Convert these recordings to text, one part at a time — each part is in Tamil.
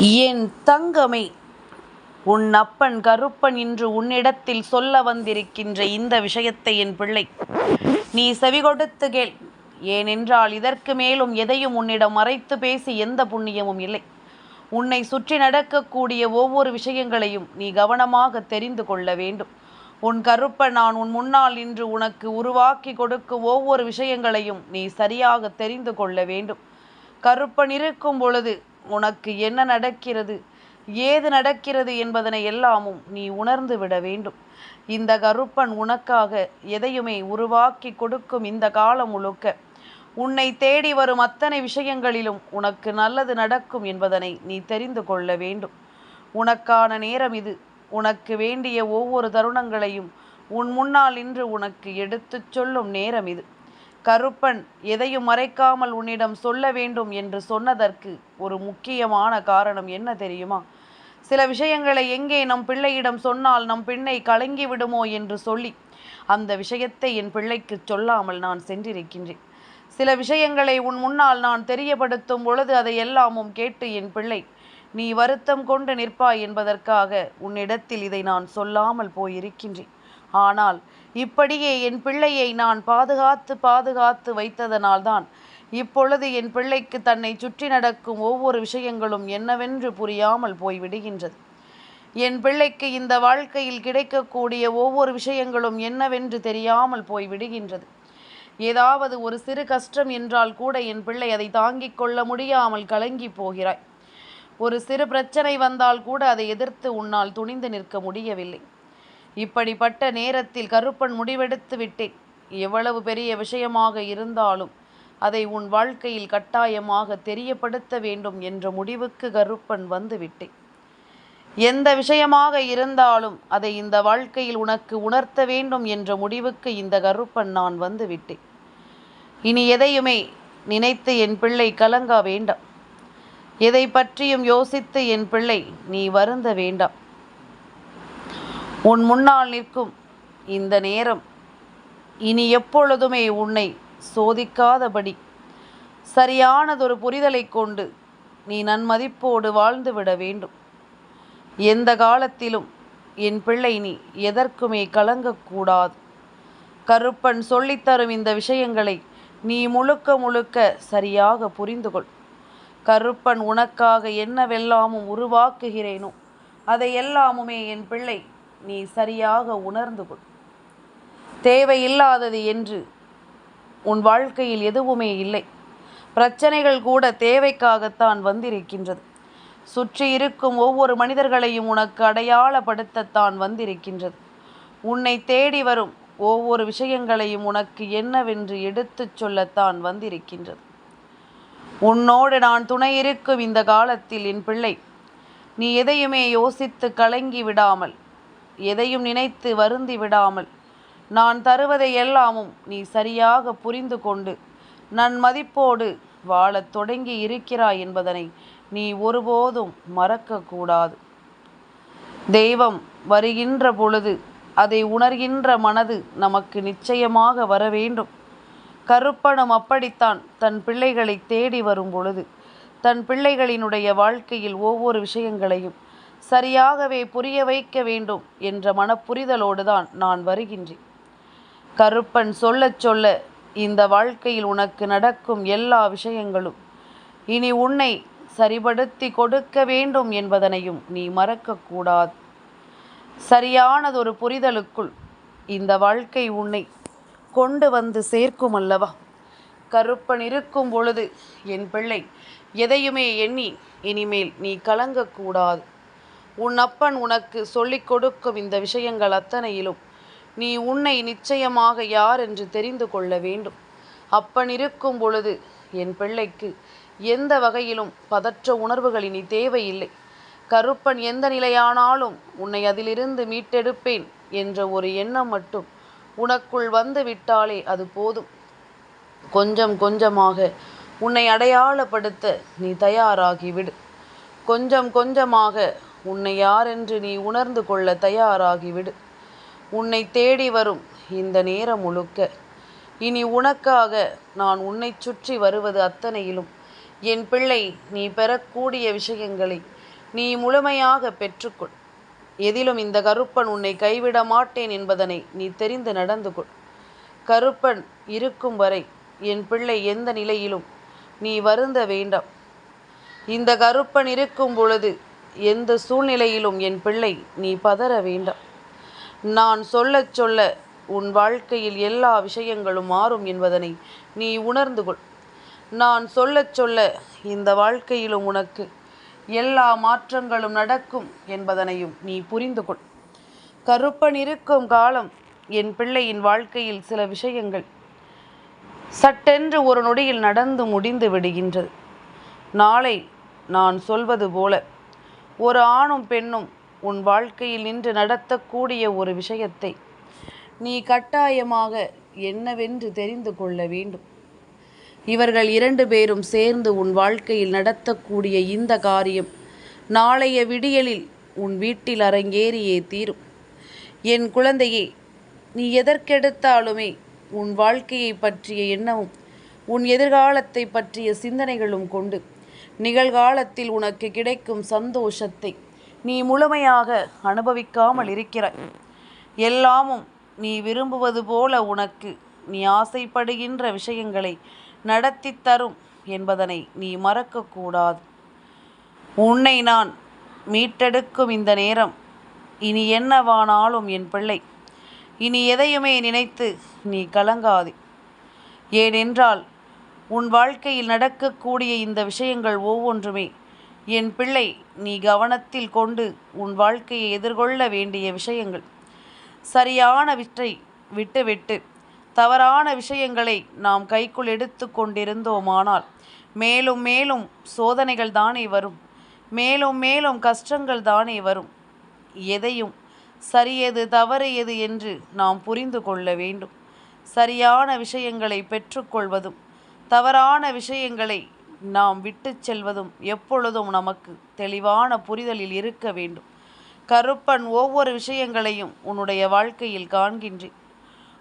என் தங்கமே, உன் அப்பன் கருப்பன் இன்று உன்னிடத்தில் சொல்ல வந்திருக்கின்ற இந்த விஷயத்தை என் பிள்ளை நீ செவிகொடுத்து கேள். ஏனென்றால் இதற்கு மேலும் எதையும் உன்னிடம் மறைத்து பேசி எந்த புண்ணியமும் இல்லை. உன்னை சுற்றி நடக்கக்கூடிய ஒவ்வொரு விஷயங்களையும் நீ கவனமாக தெரிந்து கொள்ள வேண்டும். உன் கருப்பன் நான் உன் முன்னால் இன்று உனக்கு உருவாக்கி கொடுக்கும் ஒவ்வொரு விஷயங்களையும் நீ சரியாக தெரிந்து கொள்ள வேண்டும். கருப்பன் இருக்கும் பொழுது உனக்கு என்ன நடக்கிறது, ஏது நடக்கிறது என்பதனை எல்லாமும் நீ உணர்ந்து விட வேண்டும். இந்த கருப்பன் உனக்காக எதையுமே உருவாக்கி கொடுக்கும் இந்த காலம் முழுக்க உன்னை தேடி வரும் அத்தனை விஷயங்களிலும் உனக்கு நல்லது நடக்கும் என்பதனை நீ தெரிந்து கொள்ள வேண்டும். உனக்கான நேரம் இது. உனக்கு வேண்டிய ஒவ்வொரு தருணங்களையும் உன் முன்னால் இன்று உனக்கு எடுத்துச் சொல்லும் நேரம் இது. கருப்பன் எதையும் மறைக்காமல் உன்னிடம் சொல்ல வேண்டும் என்று சொன்னதற்கு ஒரு முக்கியமான காரணம் என்ன தெரியுமா? சில விஷயங்களை எங்கே நம் பிள்ளையிடம் சொன்னால் நம் பிள்ளை கலங்கி விடுமோ என்று சொல்லி அந்த விஷயத்தை என் பிள்ளைக்கு சொல்லாமல் நான் சென்றிருக்கின்றேன். சில விஷயங்களை உன் முன்னால் நான் தெரியப்படுத்தும் பொழுது அதை எல்லாமும் கேட்டு என் பிள்ளை நீ வருத்தம் கொண்டு நிற்பாய் என்பதற்காக உன்னிடத்தில் இதை நான் சொல்லாமல் போயிருக்கின்றேன். ஆனால் இப்படியே என் பிள்ளையை நான் பாதுகாத்து வைத்ததனால்தான் இப்பொழுது என் பிள்ளைக்கு தன்னை சுற்றி நடக்கும் ஒவ்வொரு விஷயங்களும் என்னவென்று புரியாமல் போய்விடுகின்றது. என் பிள்ளைக்கு இந்த வாழ்க்கையில் கிடைக்கக்கூடிய ஒவ்வொரு விஷயங்களும் என்னவென்று தெரியாமல் போய்விடுகின்றது. ஏதாவது ஒரு சிறு கஷ்டம் என்றால் கூட என் பிள்ளை அதை தாங்கிக் கொள்ள முடியாமல் கலங்கி போகிறாய். ஒரு சிறு பிரச்சனை வந்தால் கூட அதை எதிர்த்து உன்னால் துணிந்து நிற்க முடியவில்லை. இப்படிப்பட்ட நேரத்தில் கருப்பன் முடிவெடுத்து விட்டேன். எவ்வளவு பெரிய விஷயமாக இருந்தாலும் அதை உன் வாழ்க்கையில் கட்டாயமாக தெரியப்படுத்த வேண்டும் என்ற முடிவுக்கு கருப்பன் வந்து விட்டேன். எந்த விஷயமாக இருந்தாலும் அதை இந்த வாழ்க்கையில் உனக்கு உணர்த்த வேண்டும் என்ற முடிவுக்கு இந்த கருப்பன் நான் வந்து விட்டேன். இனி எதையுமே நினைத்து என் பிள்ளை கலங்க வேண்டாம். எதை பற்றியும் யோசித்து என் பிள்ளை நீ வருந்த வேண்டாம். உன் முன்னால் நிற்கும் இந்த நேரம் இனி எப்பொழுதுமே உன்னை சோதிக்காதபடி சரியானதொரு புரிதலை கொண்டு நீ நன்மதிப்போடு வாழ்ந்துவிட வேண்டும். எந்த காலத்திலும் என் பிள்ளை நீ எதற்குமே கலங்கக்கூடாது. கருப்பன் சொல்லித்தரும் இந்த விஷயங்களை நீ முழுக்க சரியாக புரிந்து கொள். கருப்பன் உனக்காக என்னவெல்லாமும் உருவாக்குகிறேனோ அதை எல்லாமுமே என் பிள்ளை நீ சரியாக உணர்ந்து கொள். தேவையில்லாதது என்று உன் வாழ்க்கையில் எதுவுமே இல்லை. பிரச்சனைகள் கூட தேவைக்காகத்தான் வந்திருக்கின்றது. சுற்றி இருக்கும் ஒவ்வொரு மனிதர்களையும் உனக்கு அடையாளப்படுத்தத்தான் வந்திருக்கின்றது. உன்னை தேடி வரும் ஒவ்வொரு விஷயங்களையும் உனக்கு என்னவென்று எடுத்துச் சொல்லத்தான் வந்திருக்கின்றது. உன்னோடு நான் துணை இருக்கும் இந்த காலத்தில் என் பிள்ளை நீ எதையுமே யோசித்து கலங்கி விடாமல், எதையும் நினைத்து வருந்தி விடாமல், நான் தருவதை எல்லாமும் நீ சரியாக புரிந்து கொண்டு நன்மதிப்போடு வாழத் தொடங்கி இருக்கிறாய் என்பதனை நீ ஒருபோதும் மறக்கக்கூடாது. தெய்வம் வருகின்ற பொழுது அதை உணர்கின்ற மனது நமக்கு நிச்சயமாக வர வேண்டும். கருப்பனும் அப்படித்தான் தன் பிள்ளைகளை தேடி வரும் பொழுது தன் பிள்ளைகளினுடைய வாழ்க்கையில் ஒவ்வொரு விஷயங்களையும் சரியாகவே புரிய வைக்க வேண்டும் என்ற மனப்புரிதலோடு தான் நான் வருகின்றேன். கருப்பன் சொல்ல இந்த வாழ்க்கையில் உனக்கு நடக்கும் எல்லா விஷயங்களும் இனி உன்னை சரிபடுத்தி கொடுக்க வேண்டும் என்பதனையும் நீ மறக்கக்கூடாது. சரியானதொரு புரிதலுக்குள் இந்த வாழ்க்கை உன்னை கொண்டு வந்து சேர்க்கும் அல்லவா? கருப்பன் இருக்கும் பொழுது என் பிள்ளை எதையுமே எண்ணி இனிமேல் நீ கலங்கக்கூடாது. உன் அப்பன் உனக்கு சொல்லிக் கொடுக்கும் இந்த விஷயங்கள் அத்தனையிலும் நீ உன்னை நிச்சயமாக யார் என்று தெரிந்து கொள்ள வேண்டும். அப்பன் இருக்கும் பொழுது என் பிள்ளைக்கு எந்த வகையிலும் பதற்ற உணர்வுகள் இனி தேவையில்லை. கருப்பன் எந்த நிலையானாலும் உன்னை அதிலிருந்து மீட்டெடுப்பேன் என்ற ஒரு எண்ணம் மட்டும் உனக்குள் வந்து விட்டாலே அது போதும். கொஞ்சமாக உன்னை அடையாளப்படுத்த நீ தயாராகிவிடு. கொஞ்சமாக உன்னை யாரென்று நீ உணர்ந்து கொள்ள தயாராகிவிடு. உன்னை தேடி வரும் இந்த நேரம் முழுக்க இனி உனக்காக நான் உன்னை சுற்றி வருவது அத்தனையிலும் என் பிள்ளை நீ பெறக்கூடிய விஷயங்களை நீ முழுமையாக பெற்றுக்கொள். எதிலும் இந்த கருப்பன் உன்னை கைவிட மாட்டேன் என்பதனை நீ தெரிந்து நடந்து கொள். கருப்பன் இருக்கும் வரை என் பிள்ளை எந்த நிலையிலும் நீ வருந்த வேண்டாம். இந்த கருப்பன் இருக்கும் பொழுது எந்த சூழ்நிலையிலும் என் பிள்ளை நீ பதற வேண்டாம். நான் சொல்ல சொல்ல உன் வாழ்க்கையில் எல்லா விஷயங்களும் மாறும் என்பதனை நீ உணர்ந்து கொள். நான் சொல்ல சொல்ல இந்த வாழ்க்கையிலும் உனக்கு எல்லா மாற்றங்களும் நடக்கும் என்பதனையும் நீ புரிந்து கொள். கருப்பன் இருக்கும் காலம் என் பிள்ளையின் வாழ்க்கையில் சில விஷயங்கள் சட்டென்று ஒரு நொடியில் நடந்து முடிந்து விடுகின்றது. நாளை நான் சொல்வது போல ஒரு ஆணும் பெண்ணும் உன் வாழ்க்கையில் நின்று நடத்தக்கூடிய ஒரு விஷயத்தை நீ கட்டாயமாக என்னவென்று தெரிந்து கொள்ள வேண்டும். இவர்கள் 2 பேரும் சேர்ந்து உன் வாழ்க்கையில் நடத்தக்கூடிய இந்த காரியம் நாளைய விடியலில் உன் வீட்டில் அரங்கேறியே தீரும். என் குழந்தையே, நீ எதற்கெடுத்தாலுமே உன் வாழ்க்கையை பற்றிய எண்ணமும் உன் எதிர்காலத்தை பற்றிய சிந்தனைகளும் கொண்டு நிகழ்காலத்தில் உனக்கு கிடைக்கும் சந்தோஷத்தை நீ முழுமையாக அனுபவிக்காமல் இருக்கிறாய். எல்லாமும் நீ விரும்புவது போல உனக்கு நீ ஆசைப்படுகின்ற விஷயங்களை நடத்தி தரும் என்பதனை நீ மறக்கக்கூடாது. உன்னை நான் மீட்டெடுக்கும் இந்த நேரம் இனி என்னவானாலும் என் பிள்ளை, இனி எதையுமே நினைத்து நீ கலங்காதே. ஏனென்றால் உன் வாழ்க்கையில் நடக்கக்கூடிய இந்த விஷயங்கள் ஒவ்வொன்றுமே என் பிள்ளை நீ கவனத்தில் கொண்டு உன் வாழ்க்கையை எதிர்கொள்ள வேண்டிய விஷயங்கள். சரியானவற்றை விட்டுவிட்டு தவறான விஷயங்களை நாம் கைக்குள் எடுத்து கொண்டிருந்தோமானால் மேலும் மேலும் சோதனைகள் தானே வரும், மேலும் மேலும் கஷ்டங்கள் தானே வரும். எதையும் சரியது தவறு எது என்று நாம் புரிந்து கொள்ள வேண்டும். சரியான விஷயங்களை பெற்றுக்கொள்வதும் தவறான விஷயங்களை நாம் விட்டு செல்வதும் எப்பொழுதும் நமக்கு தெளிவான புரிதலில் இருக்க வேண்டும். கருப்பன் ஒவ்வொரு விஷயங்களையும் உன்னுடைய வாழ்க்கையில் காண்கின்றேன்.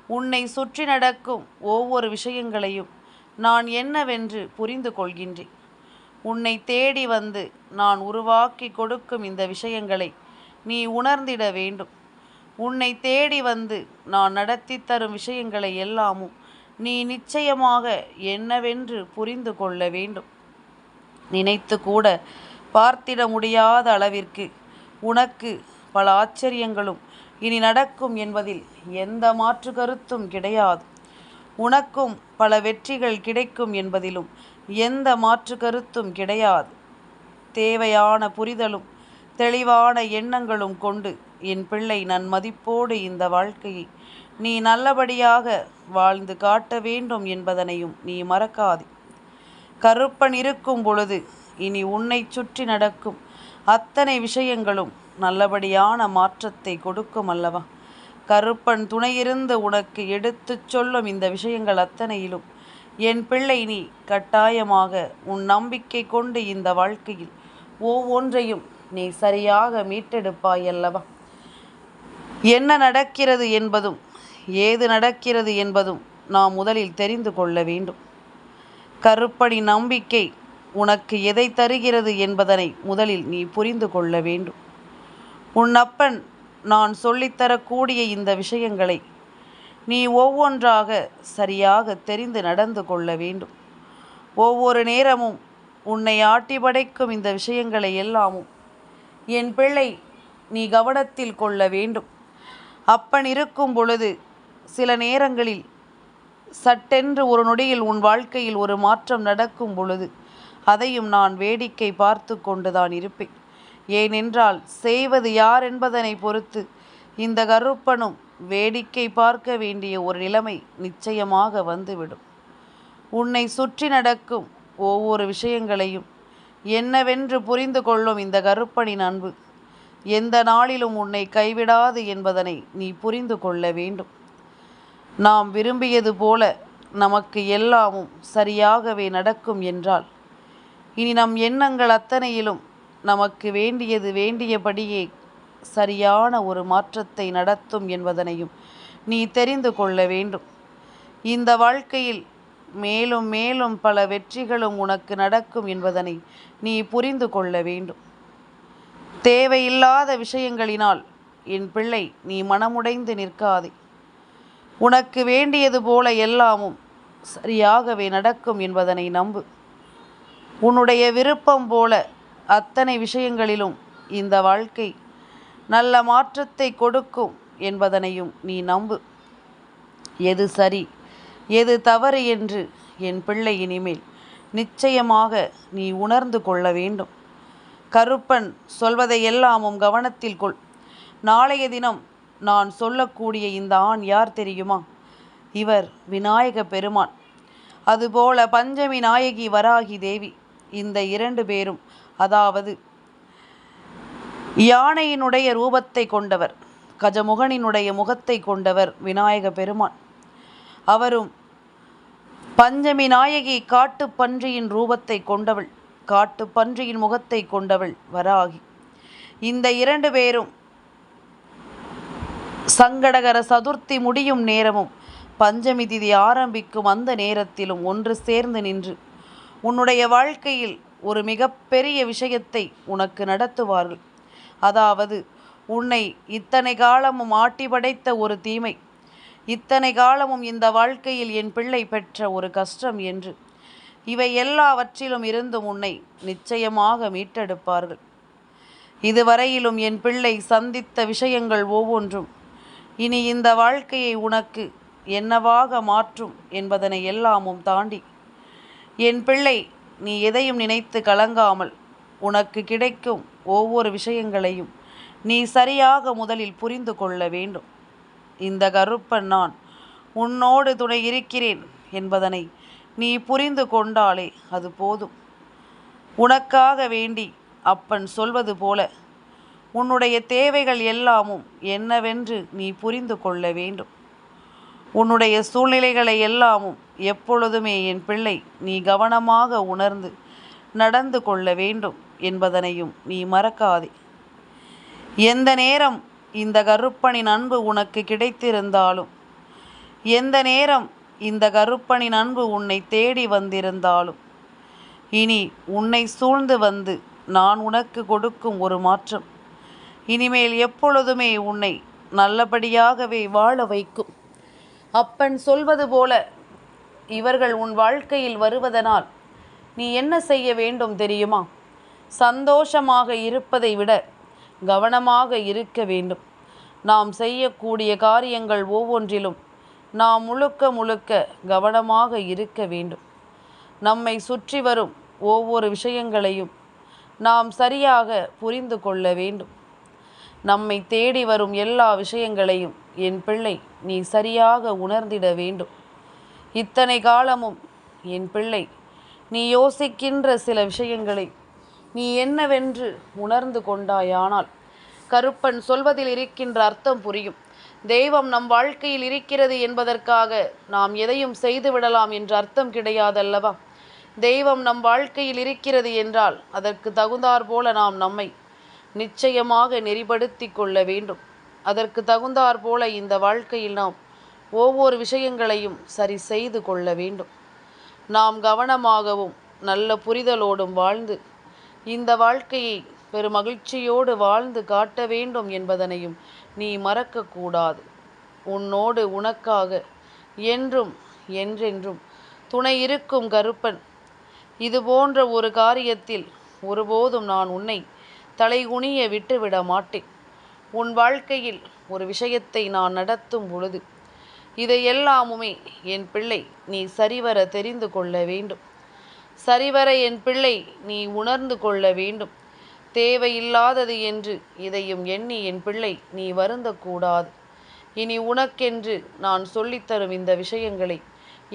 உன்னை சுற்றி நடக்கும் ஒவ்வொரு விஷயங்களையும் நான் என்னவென்று புரிந்து கொள்கின்றேன். உன்னை தேடி வந்து நான் உருவாக்கி கொடுக்கும் இந்த விஷயங்களை நீ உணர்ந்திட வேண்டும். உன்னை தேடி வந்து நான் நடத்தி தரும் விஷயங்களை எல்லாமும் நீ நிச்சயமாக என்னவென்று புரிந்து கொள்ள வேண்டும். நினைத்து கூட பார்த்திட முடியாத அளவிற்கு உனக்கு பல ஆச்சரியங்களும் இனி நடக்கும் என்பதில் எந்த மாற்று கருத்தும் கிடையாது. உனக்கும் பல வெற்றிகள் கிடைக்கும் என்பதிலும் எந்த மாற்று கருத்தும் கிடையாது. தேவையான புரிதலும் தெளிவான எண்ணங்களும் கொண்டு என் பிள்ளை நன்மதிப்போடு இந்த வாழ்க்கையை நீ நல்லபடியாக வாழ்ந்து காட்ட வேண்டும் என்பதனையும் நீ மறக்காதே. கருப்பன் இருக்கும் பொழுது இனி உன்னை சுற்றி நடக்கும் அத்தனை விஷயங்களும் நல்லபடியான மாற்றத்தை கொடுக்கும் அல்லவா? கருப்பன் துணையிருந்து உனக்கு எடுத்துச் சொல்லும் இந்த விஷயங்கள் அத்தனையிலும் என் பிள்ளை நீ கட்டாயமாக உன் நம்பிக்கை கொண்டு இந்த வாழ்க்கையில் ஒவ்வொன்றையும் நீ சரியாக மீட்டெடுப்பாய் அல்லவா? என்ன நடக்கிறது என்பதும் ஏது நடக்கிறது என்பதும் நாம் முதலில் தெரிந்து கொள்ள வேண்டும். கருப்பணி நம்பிக்கை உனக்கு எதை தருகிறது என்பதனை முதலில் நீ புரிந்து கொள்ள வேண்டும். உன் அப்பன் நான் சொல்லித்தரக்கூடிய இந்த விஷயங்களை நீ ஒவ்வொன்றாக சரியாக தெரிந்து நடந்து கொள்ள வேண்டும். ஒவ்வொரு நேரமும் உன்னை ஆட்டி படைக்கும் இந்த விஷயங்களை எல்லாமும் என் பிள்ளை நீ கவனத்தில் கொள்ள வேண்டும். அப்பன் இருக்கும் பொழுது சில நேரங்களில் சட்டென்று ஒரு நொடியில் உன் வாழ்க்கையில் ஒரு மாற்றம் நடக்கும் பொழுது அதையும் நான் வேடிக்கை பார்த்து கொண்டுதான் இருப்பேன். ஏனென்றால் செய்வது யார் என்பதனை பொறுத்து இந்த கருப்பனும் வேடிக்கை பார்க்க வேண்டிய ஒரு நிலைமை நிச்சயமாக வந்துவிடும். உன்னை சுற்றி நடக்கும் ஒவ்வொரு விஷயங்களையும் என்னவென்று புரிந்து கொள்ளும் இந்த கருப்பனின் அன்பு எந்த நாளிலும் உன்னை கைவிடாது என்பதனை நீ புரிந்து கொள்ள வேண்டும். நாம் விரும்பியது போல நமக்கு எல்லாமும் சரியாகவே நடக்கும் என்றால் இனி நம் எண்ணங்கள் அத்தனையிலும் நமக்கு வேண்டியது வேண்டியபடியே சரியான ஒரு மாற்றத்தை நடத்தும் என்பதனையும் நீ தெரிந்து கொள்ள வேண்டும். இந்த வாழ்க்கையில் மேலும் மேலும் பல வெற்றிகளும் உனக்கு நடக்கும் என்பதனை நீ புரிந்து கொள்ள வேண்டும். தேவையில்லாத விஷயங்களினால் என் பிள்ளை நீ மனமுடைந்து நிற்காதே. உனக்கு வேண்டியது போல எல்லாமும் சரியாகவே நடக்கும் என்பதனை நம்பு. உன்னுடைய விருப்பம் போல அத்தனை விஷயங்களிலும் இந்த வாழ்க்கை நல்ல மாற்றத்தை கொடுக்கும் என்பதனையும் நீ நம்பு. எது சரி எது தவறு என்று என் பிள்ளை இனிமேல் நிச்சயமாக நீ உணர்ந்து கொள்ள வேண்டும். கருப்பன் சொல்வதை எல்லாமும் கவனத்தில் கொள். நாளைய தினம் நான் சொல்லக்கூடிய இந்த ஆண் யார் தெரியுமா? இவர் விநாயக பெருமான். அதுபோல பஞ்சமி நாயகி வராகி தேவி. இந்த 2 பேரும், அதாவது யானையினுடைய ரூபத்தை கொண்டவர், கஜமுகனினுடைய முகத்தை கொண்டவர் விநாயக பெருமான். அவரும் பஞ்சமி நாயகி காட்டுப்பன்றியின் ரூபத்தை கொண்டவள், காட்டுப்பன்றியின் முகத்தை கொண்டவள் வராகி. இந்த 2 பேரும் சங்கடகர சதுர்த்தி முடியும் நேரமும் பஞ்சமி திதி ஆரம்பிக்கும் அந்த நேரத்திலும் ஒன்று சேர்ந்து நின்று உன்னுடைய வாழ்க்கையில் ஒரு மிகப்பெரிய விஷயத்தை உனக்கு நடத்துவார்கள். அதாவது உன்னை இத்தனை காலமும் ஆட்டி படைத்த ஒரு தீமை, இத்தனை காலமும் இந்த வாழ்க்கையில் என் பிள்ளை பெற்ற ஒரு கஷ்டம் என்று இவை எல்லாவற்றிலும் இருந்தும் உன்னை நிச்சயமாக மீட்டெடுப்பார்கள். இதுவரையிலும் என் பிள்ளை சந்தித்த விஷயங்கள் ஒவ்வொன்றும் இனி இந்த வாழ்க்கையை உனக்கு என்னவாக மாற்றும் என்பதனை எல்லாமும் தாண்டி என் பிள்ளை நீ எதையும் நினைத்து கலங்காமல் உனக்கு கிடைக்கும் ஒவ்வொரு விஷயங்களையும் நீ சரியாக முதலில் புரிந்து கொள்ள வேண்டும். இந்த கருப்பன் நான் உன்னோடு துணை இருக்கிறேன் என்பதனை நீ புரிந்து கொண்டாலே அது போதும். உனக்காக வேண்டி அப்பன் சொல்வது போல உன்னுடைய தேவைகள் எல்லாமும் என்னவென்று நீ புரிந்து கொள்ள வேண்டும். உன்னுடைய சூழ்நிலைகளை எல்லாமும் எப்பொழுதுமே என் பிள்ளை நீ கவனமாக உணர்ந்து நடந்து கொள்ள வேண்டும் என்பதனையும் நீ மறக்காதே. எந்த நேரம் இந்த கருப்பனின் அன்பு உனக்கு கிடைத்திருந்தாலும், எந்த நேரம் இந்த கருப்பனின் அன்பு உன்னை தேடி வந்திருந்தாலும், இனி உன்னை சூழ்ந்து வந்து நான் உனக்கு கொடுக்கும் ஒரு மாற்றம் இனிமேல் எப்பொழுதுமே உன்னை நல்லபடியாகவே வாழ வைக்கும். அப்பன் சொல்வது போல இவர்கள் உன் வாழ்க்கையில் வருவதனால் நீ என்ன செய்ய வேண்டும் தெரியுமா? சந்தோஷமாக இருப்பதை விட கவனமாக இருக்க வேண்டும். நாம் செய்யக்கூடிய காரியங்கள் ஒவ்வொன்றிலும் நாம் முழுக்க முழுக்க கவனமாக இருக்க வேண்டும். நம்மை சுற்றி வரும் ஒவ்வொரு விஷயங்களையும் நாம் சரியாக புரிந்து கொள்ள வேண்டும். நம்மை தேடி வரும் எல்லா விஷயங்களையும் என் பிள்ளை நீ சரியாக உணர்ந்திட வேண்டும். இத்தனை காலமும் என் பிள்ளை நீ யோசிக்கின்ற சில விஷயங்களை நீ என்னவென்று உணர்ந்து கொண்டாயானால் கருப்பன் சொல்வதில் இருக்கின்ற அர்த்தம் புரியும். தெய்வம் நம் வாழ்க்கையில் இருக்கிறது என்பதற்காக நாம் எதையும் செய்து விடலாம் என்ற அர்த்தம் கிடையாதல்லவா? தெய்வம் நம் வாழ்க்கையில் இருக்கிறது என்றால் அதற்கு தகுந்தாற் போல நாம் நம்மை நிச்சயமாக நெறிப்படுத்தி கொள்ள வேண்டும். அதற்கு தகுந்தாற் போல இந்த வாழ்க்கையில் நாம் ஒவ்வொரு விஷயங்களையும் சரி செய்து கொள்ள வேண்டும். நாம் கவனமாகவும் நல்ல புரிதலோடும் வாழ்ந்து இந்த வாழ்க்கையை பெருமகிழ்ச்சியோடு வாழ்ந்து காட்ட வேண்டும் என்பதனையும் நீ மறக்கக்கூடாது. உன்னோடு உனக்காக என்றும் என்றென்றும் துணை இருக்கும் கருப்பன். இது போன்ற ஒரு காரியத்தில் ஒருபோதும் நான் உன்னை தலைகுனிய விட்டுவிட மாட்டேன். உன் வாழ்க்கையில் ஒரு விஷயத்தை நான் நடத்தும் பொழுது இதையெல்லாமுமே என் பிள்ளை நீ சரிவர தெரிந்து கொள்ள வேண்டும். சரிவர என் பிள்ளை நீ உணர்ந்து கொள்ள வேண்டும். தேவையில்லாதது என்று இதையும் எண்ணி என் பிள்ளை நீ வருந்தக்கூடாது. இனி உனக்கென்று நான் சொல்லித்தரும் இந்த விஷயங்களை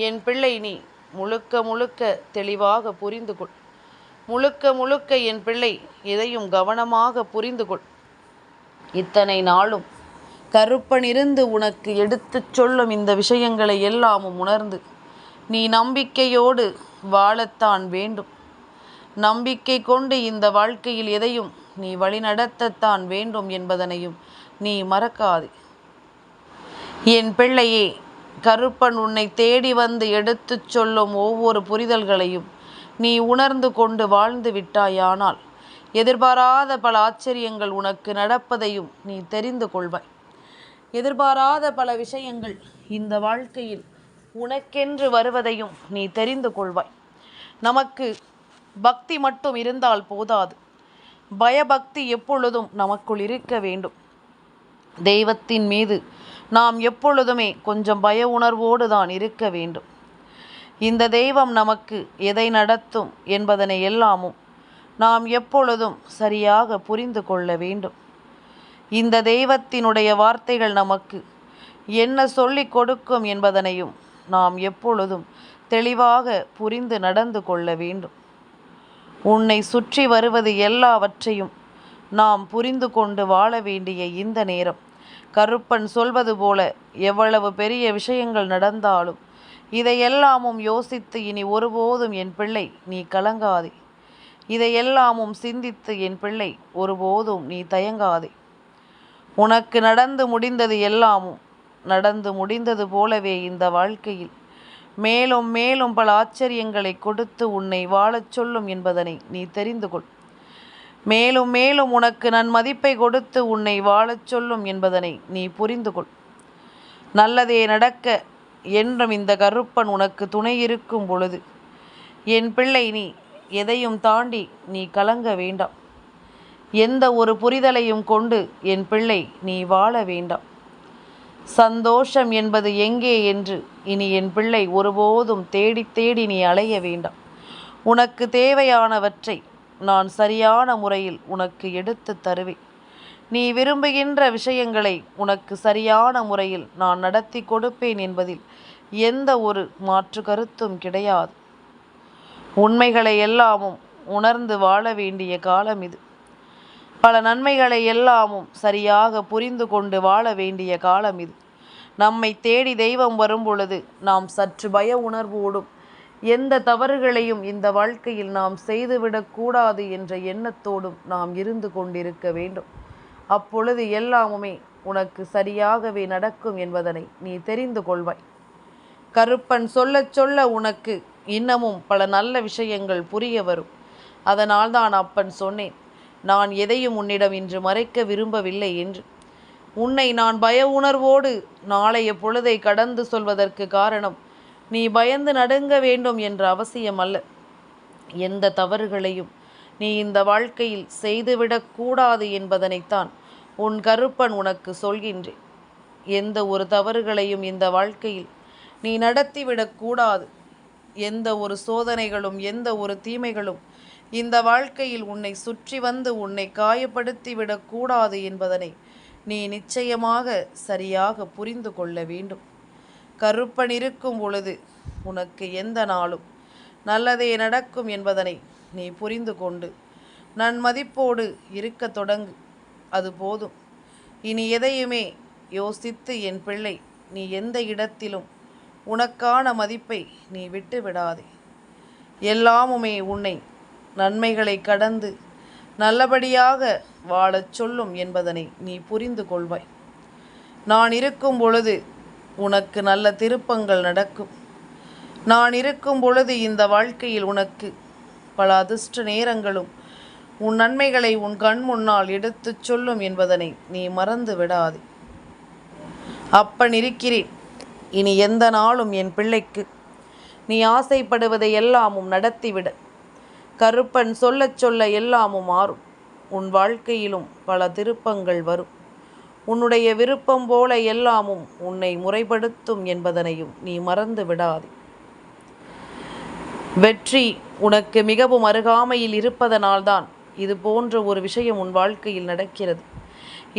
என் பிள்ளை நீ முழுக்க முழுக்க தெளிவாக புரிந்து கொள். முழுக்க முழுக்க என் பிள்ளை எதையும் கவனமாக புரிந்து கொள். இத்தனை நாளும் கருப்பனிருந்து உனக்கு எடுத்துச் சொல்லும் இந்த விஷயங்களை எல்லாமும் உணர்ந்து நீ நம்பிக்கையோடு வாழத்தான் வேண்டும். நம்பிக்கை கொண்டு இந்த வாழ்க்கையில் எதையும் நீ வழிநடத்தத்தான் வேண்டும் என்பதனையும் நீ மறக்காதே. என் பிள்ளையே, கருப்பன் உன்னை தேடி வந்து எடுத்துச் சொல்லும் ஒவ்வொரு புரிதல்களையும் நீ உணர்ந்து கொண்டு வாழ்ந்து விட்டாயானால் எதிர்பாராத பல ஆச்சரியங்கள் உனக்கு நடப்பதையும் நீ தெரிந்து கொள்வாய். எதிர்பாராத பல விஷயங்கள் இந்த வாழ்க்கையில் உனக்கென்று வருவதையும் நீ தெரிந்து கொள்வாய். நமக்கு பக்தி மட்டும் இருந்தால் போதாது, பயபக்தி எப்பொழுதும் நமக்குள் இருக்க வேண்டும். தெய்வத்தின் மீது நாம் எப்பொழுதுமே கொஞ்சம் பய உணர்வோடு தான் இருக்க வேண்டும். இந்த தெய்வம் நமக்கு எதை நடத்தும் என்பதனை எல்லாமும் நாம் எப்பொழுதும் சரியாக புரிந்து கொள்ள வேண்டும். இந்த தெய்வத்தினுடைய வார்த்தைகள் நமக்கு என்ன சொல்லிக் கொடுக்கும் என்பதனையும் நாம் எப்பொழுதும் தெளிவாக புரிந்து நடந்து கொள்ள வேண்டும். உன்னை சுற்றி வருவது எல்லாவற்றையும் நாம் புரிந்து கொண்டு வாழ வேண்டிய இந்த நேரம், கருப்பன் சொல்வது போல எவ்வளவு பெரிய விஷயங்கள் நடந்தாலும் இதையெல்லாமும் யோசித்து இனி ஒருபோதும் என் பிள்ளை நீ கலங்காதே. இதையெல்லாமும் சிந்தித்து என் பிள்ளை ஒருபோதும் நீ தயங்காதே. உனக்கு நடந்து முடிந்தது எல்லாமும் நடந்து முடிந்தது போலவே இந்த வாழ்க்கையில் மேலும் மேலும் பல ஆச்சரியங்களை கொடுத்து உன்னை வாழச் சொல்லும் என்பதனை நீ தெரிந்து கொள். மேலும் மேலும் உனக்கு நன்மதிப்பை கொடுத்து உன்னை வாழச் சொல்லும் என்பதனை நீ புரிந்து கொள். நல்லதே நடக்க என்றும் இந்த கருப்பன் உனக்கு துணை இருக்கும் பொழுது என் பிள்ளை நீ எதையும் தாண்டி நீ கலங்க வேண்டாம். எந்த ஒரு புரிதலையும் கொண்டு என் பிள்ளை நீ வாழ வேண்டாம். சந்தோஷம் என்பது எங்கே என்று இனி என் பிள்ளை ஒருபோதும் தேடி தேடி நீ அலைய வேண்டாம். உனக்கு தேவையானவற்றை நான் சரியான முறையில் உனக்கு எடுத்து தருவேன். நீ விரும்புகின்ற விஷயங்களை உனக்கு சரியான முறையில் நான் நடத்தி கொடுப்பேன் என்பதில் எந்த ஒரு மாற்று கருத்தும் கிடையாது. உண்மைகளை எல்லாமும் உணர்ந்து வாழ வேண்டிய காலம் இது. பல நன்மைகளை எல்லாமும் சரியாக புரிந்து கொண்டு வாழ வேண்டிய காலம் இது. நம்மை தேடி தெய்வம் வரும் பொழுது நாம் சற்று பய உணர்வோடும் எந்த தவறுகளையும் இந்த வாழ்க்கையில் நாம் செய்துவிடக்கூடாது என்ற எண்ணத்தோடும் நாம் இருந்து கொண்டிருக்க வேண்டும். அப்பொழுது எல்லாமுமே உனக்கு சரியாகவே நடக்கும் என்பதனை நீ தெரிந்து கொள்வாய். கருப்பன் சொல்ல சொல்ல உனக்கு இன்னமும் பல நல்ல விஷயங்கள் புரிய வரும். அதனால் தான் அப்பன் சொன்னேன், நான் எதையும் உன்னிடம் இன்று மறைக்க விரும்பவில்லை என்று. உன்னை நான் பய உணர்வோடு நாளைய பொழுதை கடந்து சொல்வதற்கு காரணம் நீ பயந்து நடுங்க வேண்டும் என்ற அவசியம் அல்ல. எந்த தவறுகளையும் நீ இந்த வாழ்க்கையில் செய்துவிடக்கூடாது என்பதனைத்தான் உன் கருப்பன் உனக்கு சொல்கின்றேன். எந்த ஒரு தவறுகளையும் இந்த வாழ்க்கையில் நீ நடத்திவிடக்கூடாது. எந்த ஒரு சோதனைகளும் எந்த ஒரு தீமைகளும் இந்த வாழ்க்கையில் உன்னை சுற்றி வந்து உன்னை காயப்படுத்தி விடக்கூடாது என்பதனை நீ நிச்சயமாக சரியாக புரிந்து கொள்ள வேண்டும். கருப்பன் இருக்கும் பொழுது உனக்கு எந்த நாளும் நல்லதே நடக்கும் என்பதனை நீ புரிந்து கொண்டு நன்மதிப்போடு இருக்க தொடங்கு. அது போதும். இனி எதையுமே யோசித்து என் பிள்ளை நீ எந்த இடத்திலும் உனக்கான மதிப்பை நீ விட்டு விடாதே. எல்லாமுமே உன்னை நன்மைகளை கடந்து நல்லபடியாக வாழச் சொல்லும் என்பதனை நீ புரிந்து கொள்வாய். நான் இருக்கும் பொழுது உனக்கு நல்ல திருப்பங்கள் நடக்கும். நான் இருக்கும் பொழுது இந்த வாழ்க்கையில் உனக்கு பல அதிர்ஷ்ட நேரங்களும் உன் நன்மைகளை உன் கண் முன்னால் எடுத்துச் சொல்லும் என்பதனை நீ மறந்து விடாதே. அப்பன் இருக்கிறேன். இனி எந்த நாளும் என் பிள்ளைக்கு நீ ஆசைப்படுவதை எல்லாமும் நடத்திவிட. கருப்பன் சொல்லச் சொல்ல எல்லாமும் மாறும். உன் வாழ்க்கையிலும் பல திருப்பங்கள் வரும். உன்னுடைய விருப்பம் போல எல்லாமும் உன்னை முறைப்படுத்தும் என்பதனையும் நீ மறந்து விடாதே. வெற்றி உனக்கு மிகவும் அருகாமையில் இருப்பதனால்தான் இது போன்ற ஒரு விஷயம் உன் வாழ்க்கையில் நடக்கிறது.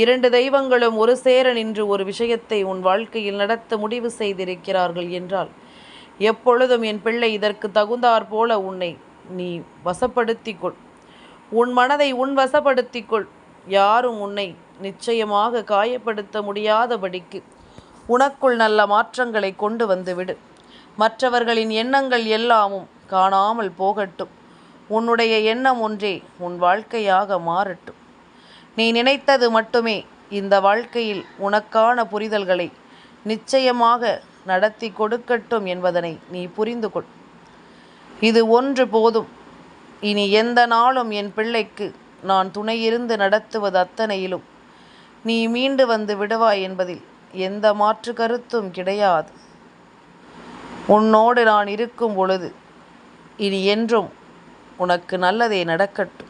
இரண்டு தெய்வங்களும் ஒரு சேர நின்று ஒரு விஷயத்தை உன் வாழ்க்கையில் நடத்த முடிவு செய்திருக்கிறார்கள் என்றால் எப்பொழுதும் என் பிள்ளை இதற்கு தகுந்தாற் போல உன்னை நீ வசப்படுத்திக்கொள். உன் மனதை உன் வசப்படுத்திக்கொள். யாரும் உன்னை நிச்சயமாக காயப்படுத்த முடியாதபடிக்கு உனக்குள் நல்ல மாற்றங்களை கொண்டு வந்துவிடு. மற்றவர்களின் எண்ணங்கள் எல்லாமும் காணாமல் போகட்டும். உன்னுடைய எண்ணம் ஒன்றே உன் வாழ்க்கையாக மாறட்டும். நீ நினைத்தது மட்டுமே இந்த வாழ்க்கையில் உனக்கான புரிதல்களை நிச்சயமாக நடத்தி கொடுக்கட்டும் என்பதனை நீ புரிந்து கொள். இது ஒன்று போதும். இனி எந்த நாளும் என் பிள்ளைக்கு நான் துணையிருந்து நடத்துவது அத்தனையிலும் நீ மீண்டு வந்து விடுவாய் என்பதில் எந்த மாற்று கருத்தும் கிடையாது. உன்னோடு நான் இருக்கும் பொழுது இனி என்றும் உனக்கு நல்லதே நடக்கட்டும்.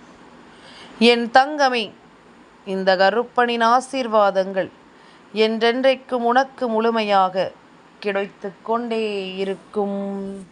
என் தங்கமே, இந்த கருப்பனின் ஆசீர்வாதங்கள் என்றென்றைக்கும் உனக்கு முழுமையாக கிடைத்து கொண்டே இருக்கும்.